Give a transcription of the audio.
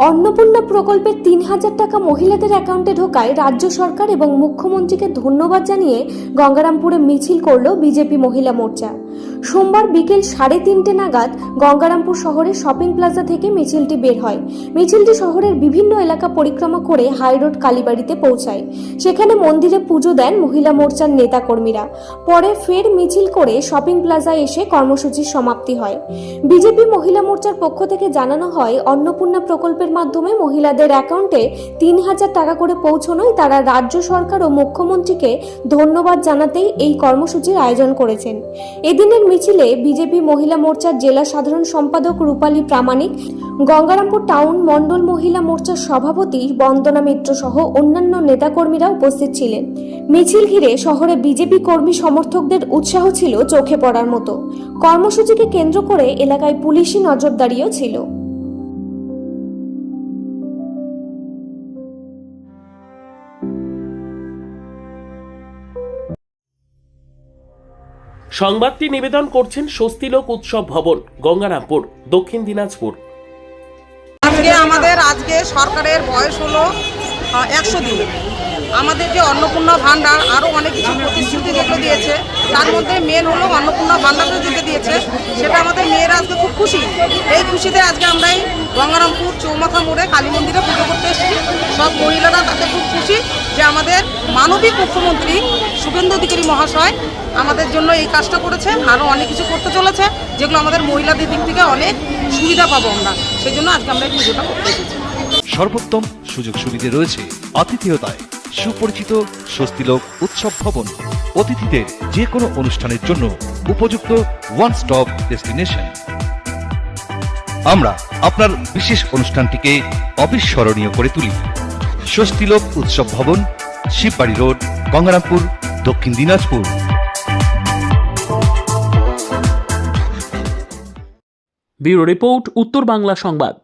অন্নপূর্ণা প্রকল্পের ৩,০০০ টাকা মহিলাদের অ্যাকাউন্টে ঢোকায় রাজ্য সরকার এবং মুখ্যমন্ত্রীকে ধন্যবাদ জানিয়ে গঙ্গারামপুরে মিছিল করল বিজেপি মহিলা মোর্চা। সোমবার বিকেল 3:30 নাগাদ গঙ্গারামপুর শহরের শপিং প্লাজা থেকে মিছিলটি বের হয়। মিছিলটি শহরের বিভিন্ন এলাকা পরিক্রমা করে হাইরোড কালীবাড়িতে পৌঁছায়। সেখানে মন্দিরে পুজো দেন মহিলা মোর্চার নেতাকর্মীরা। পরে ফের মিছিল করে শপিং প্লাজায় এসে কর্মসূচির সমাপ্তি হয়। বিজেপি মহিলা মোর্চার পক্ষ থেকে জানানো হয়, অন্নপূর্ণা প্রকল্পের মাধ্যমে মহিলাদের অ্যাকাউন্টে ৩,০০০ টাকা করে পৌঁছানোয় তারা রাজ্য সরকার ও মুখ্যমন্ত্রীকে ধন্যবাদ জানাতেই এই কর্মসূচির আয়োজন করেছেন। এদিনের মিছিলে বিজেপি মহিলা মোর্চার জেলা সাধারণ সম্পাদক রূপালী প্রামাণিক, গঙ্গারামপুর টাউন মণ্ডল মহিলা মোর্চার সভাপতি বন্দনা মিত্র সহ অন্যান্য নেতাকর্মীরা উপস্থিত ছিলেন। মিছিল ঘিরে শহরে বিজেপি কর্মী সমর্থকদের উৎসাহ ছিল চোখে পড়ার মতো। কর্মসূচিকে কেন্দ্র করে এলাকায় পুলিশি নজরদারিও ছিল। সংবাদটি নিবেদন করছেন স্বস্তিলোক উৎসব ভবন, গঙ্গারামপুর, দক্ষিণ দিনাজপুর। আজকে সরকারের বয়স হলো 100 দিন। আমাদের যে অন্নপূর্ণা ভাণ্ডার আরও অনেক কিছু প্রতিশ্রুতি যেগুলো দিয়েছে, তার মধ্যে মেন হলো অন্নপূর্ণা ভাণ্ডারটা যেটা দিয়েছে সেটা আমাদের মেয়েরা আজকে খুব খুশি। এই খুশিতে আজকে আমরা এই গঙ্গারামপুর চৌমাথা মোড়ে কালী মন্দিরে পুজো করতে এসেছি। সব মহিলারা তাতে খুব খুশি যে আমাদের মানবিক মুখ্যমন্ত্রী শুভেন্দু অধিকারী মহাশয় আমাদের জন্য এই কাজটা করেছে। আরও অনেক কিছু করতে চলেছে যেগুলো আমাদের মহিলাদের দিক থেকে অনেক সুবিধা পাবো আমরা। সেই জন্য আজকে আমরা এই পুজোটা করতে এসেছি। সর্বোত্তম সুযোগ সুবিধে রয়েছে আতিথেয়তায়। সুপরিচিত স্বস্তিলোক উৎসব ভবন অতিথিদের যে কোনো অনুষ্ঠানের জন্য উপযুক্ত ওয়ান স্টপ ডেস্টিনেশন। আমরা আপনার বিশেষ অনুষ্ঠানটিকে অবিস্মরণীয় করে তুলি। স্বস্তিলোক উৎসব ভবন, শিববাড়ি রোড, গঙ্গারামপুর, দক্ষিণ দিনাজপুর। ব্যুরো রিপোর্ট, উত্তর বাংলা সংবাদ।